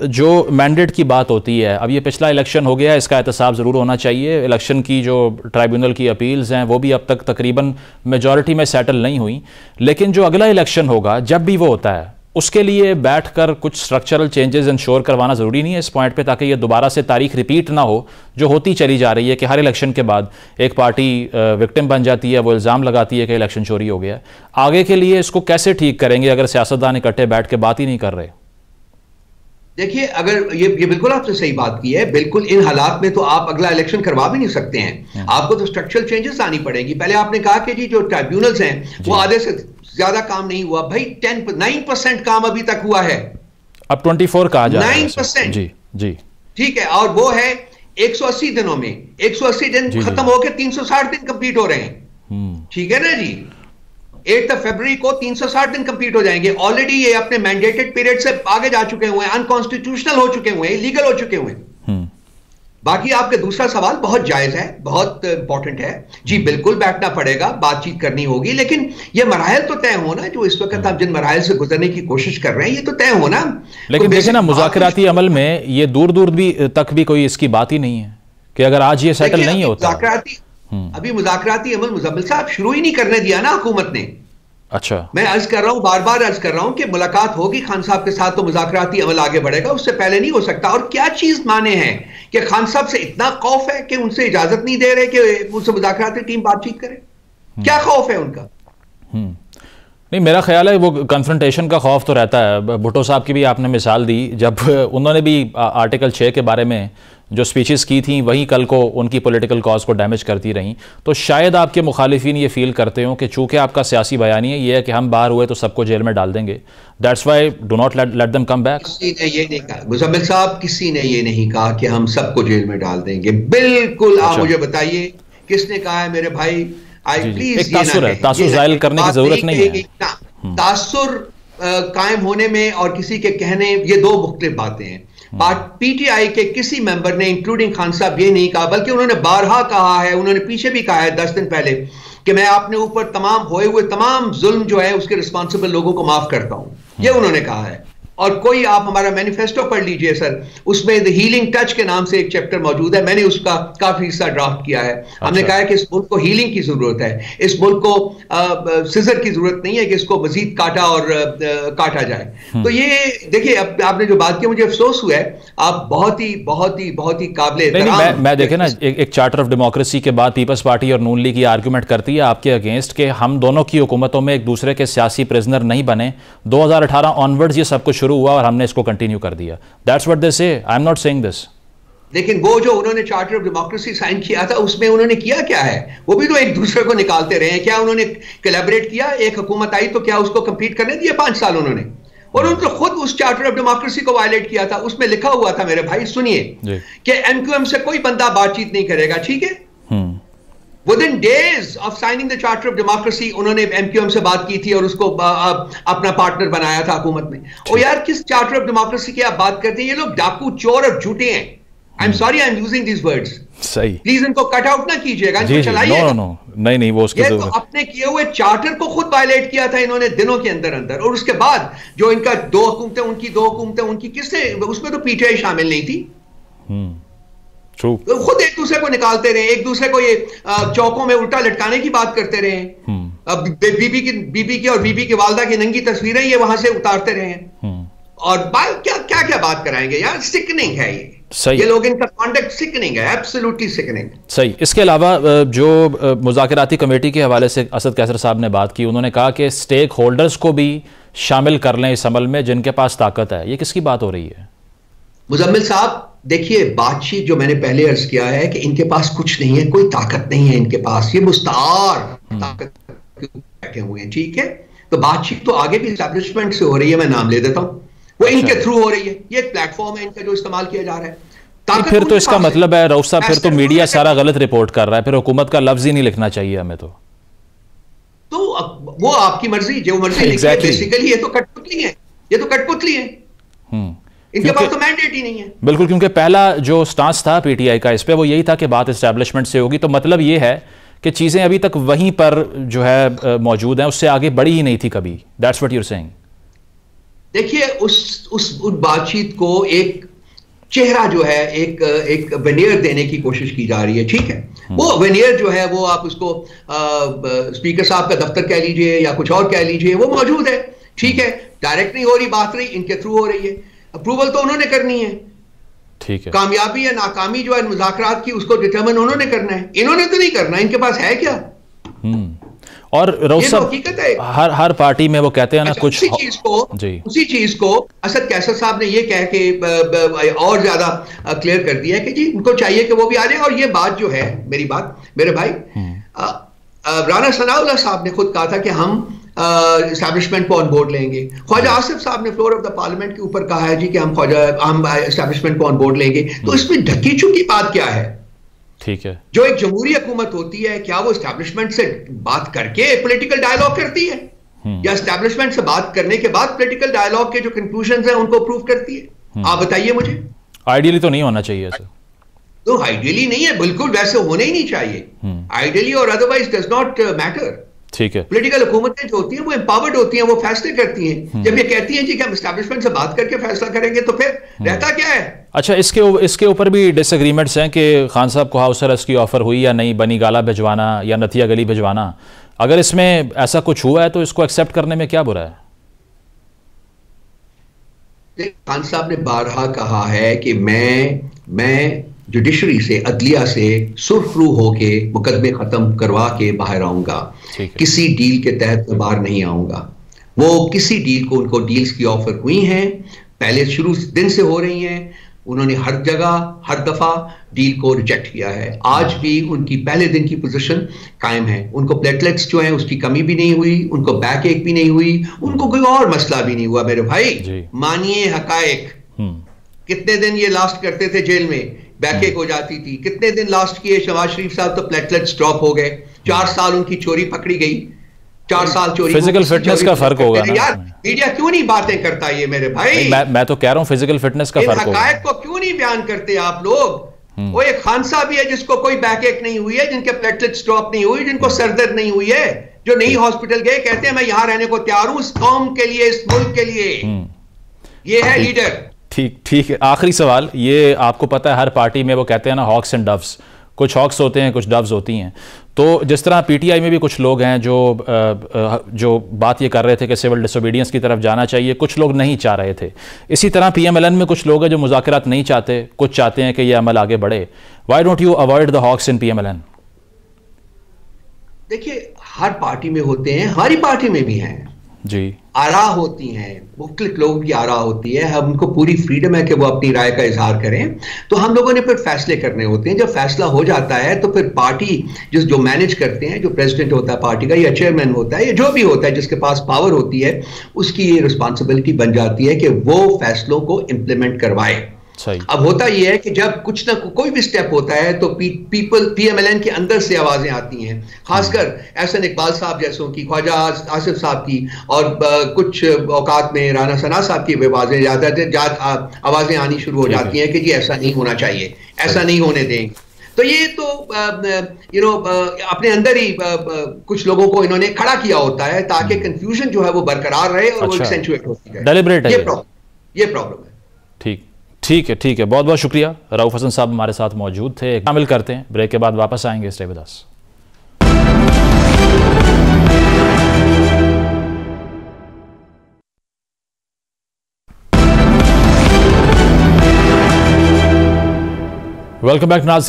जो मैंडेट की बात होती है, अब ये पिछला इलेक्शन हो गया है, इसका एहतसाब ज़रूर होना चाहिए। इलेक्शन की जो ट्राइब्यूनल की अपील्स हैं वो भी अब तक तकरीबन मेजॉरिटी में सेटल नहीं हुई, लेकिन जो अगला इलेक्शन होगा जब भी वो होता है उसके लिए बैठकर कुछ स्ट्रक्चरल चेंजेस इंश्योर करवाना ज़रूरी नहीं है इस पॉइंट पे, ताकि ये दोबारा से तारीख रिपीट ना हो जो होती चली जा रही है कि हर इलेक्शन के बाद एक पार्टी विक्टिम बन जाती है, वो इल्ज़ाम लगाती है कि इलेक्शन चोरी हो गया। आगे के लिए इसको कैसे ठीक करेंगे अगर सियासतदान इकट्ठे बैठ के बात ही नहीं कर रहे? देखिए, अगर ये बिल्कुल आपने सही बात की है। बिल्कुल इन हालात में तो आप अगला इलेक्शन करवा भी नहीं सकते हैं, आपको तो स्ट्रक्चरल चेंजेस आनी पड़ेगी। पहले आपने कहा कि जी जो ट्राइब्यूनल्स हैं वो आधे से ज्यादा काम नहीं हुआ। भाई 9% काम अभी तक हुआ है, अब 24 कहा जा रहा है 9%। जी जी ठीक है, और वो है 180 दिनों में। 180 दिन खत्म होकर 360 दिन कंप्लीट हो रहे हैं। ठीक है ना जी, 8 फरवरी को 360 दिन कंप्लीट हो जाएंगे। ऑलरेडी ये अपने मैंडेटेड पीरियड से आगे जा चुके हुए हैं, अनकॉन्स्टिट्यूशनल हो चुके हुए हैं, इलीगल हो चुके हुए हैं। बाकी आपका दूसरा सवाल बहुत जायज है, बहुत इंपॉर्टेंट है जी। बिल्कुल बैठना पड़ेगा, बातचीत करनी होगी, लेकिन ये मराहल तो तय होना जो इस वक्त आप जिन मराहल से गुजरने की कोशिश कर रहे हैं ये तो तय होना। लेकिन देखिए ना, मुज़ाकराती अमल में ये दूर दूर भी तक भी कोई इसकी बात ही नहीं है कि अगर आज ये सेटल नहीं होता। अभी मुज़ाकराती अमल मुज़म्मिल साहब शुरू ही नहीं करने दिया ना हुकूमत ने। अच्छा, मैं अर्ज कर रहा हूं, बार बार अर्ज कर रहा हूं कि मुलाकात होगी खान साहब के साथ तो मुज़ाकराती अमल आगे बढ़ेगा, उससे पहले नहीं हो सकता। और क्या चीज माने हैं कि खान साहब से इतना खौफ है कि उनसे इजाजत नहीं दे रहे कि उनसे मुज़ाकराती टीम बातचीत करे? क्या खौफ है उनका? नहीं, मेरा ख्याल है वो कन्फ्रंटेशन का खौफ तो रहता है। भुट्टो साहब की भी आपने मिसाल दी, जब उन्होंने भी आर्टिकल 6 के बारे में जो स्पीचेस की थी वही कल को उनकी पॉलिटिकल कॉज को डैमेज करती रहीं। तो शायद आपके मुखालिफिन ये फील करते हो कि चूंकि आपका सियासी बयानी है ये है कि हम बाहर हुए तो सबको जेल में डाल देंगे, that's why do not let them come back. किसी ने ये नहीं कहा मुज़म्मिल साहब, किसी ने ये नहीं कहा कि हम सबको जेल में डाल देंगे। बिल्कुल आप मुझे बताइए किसने कहा है मेरे भाई? प्लीज तासुर जाहिर करने की जरूरत नहीं है। तासुर कायम होने में और किसी के कहने, ये दो मुख्तलिफ बातें हैं। पीटीआई के किसी मेंबर ने इंक्लूडिंग खान साहब ये नहीं कहा, बल्कि उन्होंने बारहा कहा है, उन्होंने पीछे भी कहा है 10 दिन पहले कि मैं अपने ऊपर तमाम होए हुए तमाम जुल्म जो है उसके रिस्पॉन्सिबल लोगों को माफ करता हूं, ये उन्होंने कहा है। और कोई आप हमारा मैनिफेस्टो पढ़ लीजिए सर, उसमें द हीलिंग टच के नाम से एक चैप्टर मौजूद है, मैंने उसका काफी हिस्सा ड्राफ्ट किया है। हमने कहा है कि इस मुल्क को हीलिंग की जरूरत है, इस मुल्क को सिजर की जरूरत नहीं है कि इसको मजीद काटा और काटा जाए। तो ये देखिए, अब आपने जो बात की मुझे अफसोस हुआ है, आप बहुत ही काबिल। मैं देखे ना, एक चार्टर ऑफ डेमोक्रेसी के बाद पीपल्स पार्टी और नून लीग की आर्गूमेंट करती है आपके अगेंस्ट के हम दोनों की हुकूमतों में एक दूसरे के सियासी प्रिजनर नहीं बने, 2018 ऑनवर्ड्स ये सब कुछ हुआ और हमने इसको कंटिन्यू कर दिया। दैट्स व्हाट दे से, I am not saying this. लेकिन वो जो उन्होंने चार्टर ऑफ डेमोक्रेसी साइन किया था उसमें उन्होंने किया क्या है? वो भी तो एक दूसरे को निकालते रहे हैं। क्या उन्होंने कोलैबोरेट किया? एक हुकूमत आई तो क्या उसको कंप्लीट करने दिया 5 साल उन्होंने? और उन्होंने तो खुद उस चार्टर ऑफ डेमोक्रेसी को वायलेट किया था। उसमें लिखा हुआ था मेरे भाई सुनिए कि एमक्यूएम से कोई बंदा बातचीत नहीं करेगा, ठीक है? Within days of signing the Charter of Democracy, उन्होंने एमक्यूएम से बात की थी और उसको अपना पार्टनर बनाया था हुकूमत में। और यार, किस चार्टर ऑफ डेमोक्रेसी की आप बात करते हैं? ये लोग डाकू, चोर और झूठे हैं। I am sorry, I am using these words. सही, प्लीज इनको कट आउट ना कीजिएगा, इनको चलाइएगा। नहीं, वो उसके तो अपने किए हुए चार्टर को खुद वायलेट किया था इन्होंने दिनों के अंदर। और उसके बाद जो इनका 2 हुकूमतें उनकी किसने, उसमें तो पीटीआई शामिल नहीं थी। तो खुद एक दूसरे को निकालते रहे, एक दूसरे को ये चौकों में उल्टा लटकाने की बात करते रहे। अब बीबी की और बीबी की वालदा की नंगी तस्वीरें ये वहां से उतारते रहे। और क्या बात कराएंगे यार? सिकनिंग है ये। सही, ये लोग, इनका कॉन्डक्ट सिकनिंग है, एब्सोल्युटली सिकनिंग। सही। इसके अलावा जो मुज़ाकराती कमेटी के हवाले से असद कैसर साहब ने बात की, उन्होंने कहा कि स्टेक होल्डर्स को भी शामिल कर लें इस अमल में जिनके पास ताकत है। ये किसकी बात हो रही है? मुजम्मिल साहब देखिए, बातचीत जो मैंने पहले अर्ज किया है कि इनके पास कुछ नहीं है, कोई ताकत नहीं है इनके पास, ये मुस्तार ताकत बैठे हुए हैं, ठीक है? तो बातचीत तो आगे भी एस्टैब्लिशमेंट से हो रही है, मैं नाम ले देता हूं, वो इनके थ्रू हो रही है। ये एक प्लेटफॉर्म है इनका जो इस्तेमाल किया जा रहा है। फिर तो इसका मतलब है रऊफ साहब, फिर तो मीडिया सारा गलत रिपोर्ट कर रहा है, फिर हुकूमत का लफ्ज ही नहीं लिखना चाहिए हमें। तो वो आपकी मर्जी, जो मर्जी लिखिए। बेसिकली ये तो कठपुतली है, इनके पास तो मैंडेट ही नहीं है। बिल्कुल, क्योंकि पहला जो स्टांस था पीटीआई का इस पे वो यही था कि बात एस्टैब्लिशमेंट से होगी। तो मतलब ये है कि चीजें अभी तक वहीं पर जो है मौजूद हैं, उससे आगे बढ़ी ही नहीं थी कभी। That's what you are saying. देखिए उस बातचीत को एक चेहरा जो है, एक वेनियर देने की कोशिश की जा रही है, ठीक है। वो वेनियर जो है वो आप उसको स्पीकर साहब का दफ्तर कह लीजिए या कुछ और कह लीजिए, वो मौजूद है, ठीक है। डायरेक्ट नहीं हो रही बात, रही इनके थ्रू हो रही है। अप्रूवल तो उन्होंने करनी है, ठीक है। कामयाबी या नाकामी जो है मुज़ाकरात की, उसको डिटरमिन उन्होंने करना है, इन्होंने तो नहीं करना। इनके पास है क्या? और हकीकत है। हर पार्टी में वो कहते हैं ना कुछ उसी चीज को असद कैसर साहब ने ये कह के और ज्यादा क्लियर कर दिया है कि जी उनको चाहिए कि वो भी आ जाए। और ये बात जो है, मेरी बात मेरे भाई राना सनाउल्लाह साहब ने खुद कहा था कि हम एस्टैब्लिशमेंट को ऑन बोर्ड लेंगे। ख्वाजा आसिफ साहब ने फ्लोर ऑफ द पार्लियामेंट के ऊपर कहा है जी कि हम एस्टैब्लिशमेंट को ऑन बोर्ड लेंगे। तो इसमें ढकी छुपी बात क्या है? ठीक है, जो एक जमहूरी हुकूमत होती है, क्या वो एस्टैब्लिशमेंट से बात करके पॉलिटिकल डायलॉग करती है, या एस्टैब्लिशमेंट से बात करने के बाद पॉलिटिकल डायलॉग के जो कंक्लूजन्स हैं उनको अप्रूव करती है? आप बताइए मुझे। आइडियली तो नहीं होना चाहिए ऐसा। तो आइडियली नहीं है, बिल्कुल वैसे होने ही नहीं चाहिए। आइडियली और अदरवाइज डज नॉट मैटर। ठीक है। पॉलिटिकल हुकूमतें जो होती हैं वो एम्पावर्ड होती हैं, वो फैसले करती हैं। जब ये कहती हैं जी कि हम एस्टैब्लिशमेंट से बात करके फैसला करेंगे, तो फिर रहता क्या है? अच्छा, इसके ऊपर भी डिसएग्रीमेंट्स हैं कि खान साहब को हाउस अरेस्ट की ऑफर हुई या नहीं, बनी गाला भिजवाना या नथिया गली भिजवाना। अगर इसमें ऐसा कुछ हुआ है तो इसको एक्सेप्ट करने में क्या बुरा है? खान साहब ने बारहा कहा है कि मैं जुडिशरी से, अदलिया से सुरखरू होके मुकदमे खत्म करवा के बाहर आऊंगा, किसी डील के तहत मैं बाहर नहीं आऊंगा। वो किसी डील को, उनको डील्स की ऑफर हुई हैं, पहले शुरू दिन से हो रही हैं। उन्होंने हर जगह हर दफा डील को रिजेक्ट किया है। आज भी उनकी पहले दिन की पोजीशन कायम है। उनको प्लेटलेट्स जो है उसकी कमी भी नहीं हुई, उनको बैक एक भी नहीं हुई, उनको कोई और मसला भी नहीं हुआ। मेरे भाई मानिए हकायक। कितने दिन ये लास्ट करते थे जेल में, बैकेक हो जाती थी। कितने दिन लास्ट किए शहबाज शरीफ साहब, तो प्लेटलेट्स ड्रॉप हो गए। 4 साल उनकी चोरी पकड़ी गई, 4 साल चोरी। फिजिकल फिटनेस का फर्क होगा ना यार, मीडिया क्यों नहीं बातें करता ये मेरे भाई? मैं तो कह रहा हूं फिजिकल फिटनेस का फर्क होगा। हकायक को क्यों नहीं बयान करते आप लोग? वो एक खान साहब भी है जिसको कोई बैकेक नहीं हुई है, जिनके प्लेटलेट्स ड्रॉप नहीं हुई, जिनको सरदर्द नहीं हुई है, जो नहीं हॉस्पिटल गए, कहते हैं मैं यहां रहने को तैयार हूं इस कौम के लिए, इस मुल्क के लिए। ये है लीडर। ठीक है। आखिरी सवाल, ये आपको पता है हर पार्टी में वो कहते हैं ना हॉक्स एंड डव्स, कुछ हॉक्स होते हैं, कुछ डव्स होती हैं। तो जिस तरह पीटीआई में भी कुछ लोग हैं जो बात ये कर रहे थे कि सिविल डिसोबीडियंस की तरफ जाना चाहिए, कुछ लोग नहीं चाह रहे थे। इसी तरह पीएमएलएन में कुछ लोग हैं जो मुज़ाकरात नहीं चाहते, कुछ चाहते हैं कि ये अमल आगे बढ़े। Why don't you avoid the hawks in PMLN? देखिए, हर पार्टी में होते हैं, हमारी पार्टी में भी हैं जी। आरा होती हैं, मुख्तलिफ लोगों की आरा होती है। हम उनको पूरी फ्रीडम है कि वो अपनी राय का इजहार करें। तो हम लोगों ने फिर फैसले करने होते हैं। जब फैसला हो जाता है तो फिर पार्टी जो मैनेज करते हैं, जो प्रेसिडेंट होता है पार्टी का या चेयरमैन होता है या जो भी होता है जिसके पास पावर होती है, उसकी ये रिस्पॉन्सिबिलिटी बन जाती है कि वो फैसलों को इंप्लीमेंट करवाए। अब होता यह है कि जब कुछ ना कोई भी स्टेप होता है तो पीएमएलएन के अंदर से आवाजें आती हैं, खासकर एहसन इकबाल साहब जैसों की, ख्वाजा आसिफ साहब की, और कुछ औकात में राना सना साहब की आवाजें आनी शुरू हो जाती हैं कि जी ऐसा नहीं होना चाहिए, ऐसा नहीं होने देंगे। तो ये तो अपने अंदर ही कुछ लोगों को इन्होंने खड़ा किया होता है ताकि कंफ्यूजन जो है वो बरकरार रहे और वो एक्सेंचुएट होती है। डेलिब्रेट है ये प्रॉब्लम है। ठीक है। बहुत बहुत शुक्रिया। रऊफ हसन साहब हमारे साथ मौजूद थे। शामिल करते हैं, ब्रेक के बाद वापस आएंगे। Stay with us. Welcome back नाज़रीन।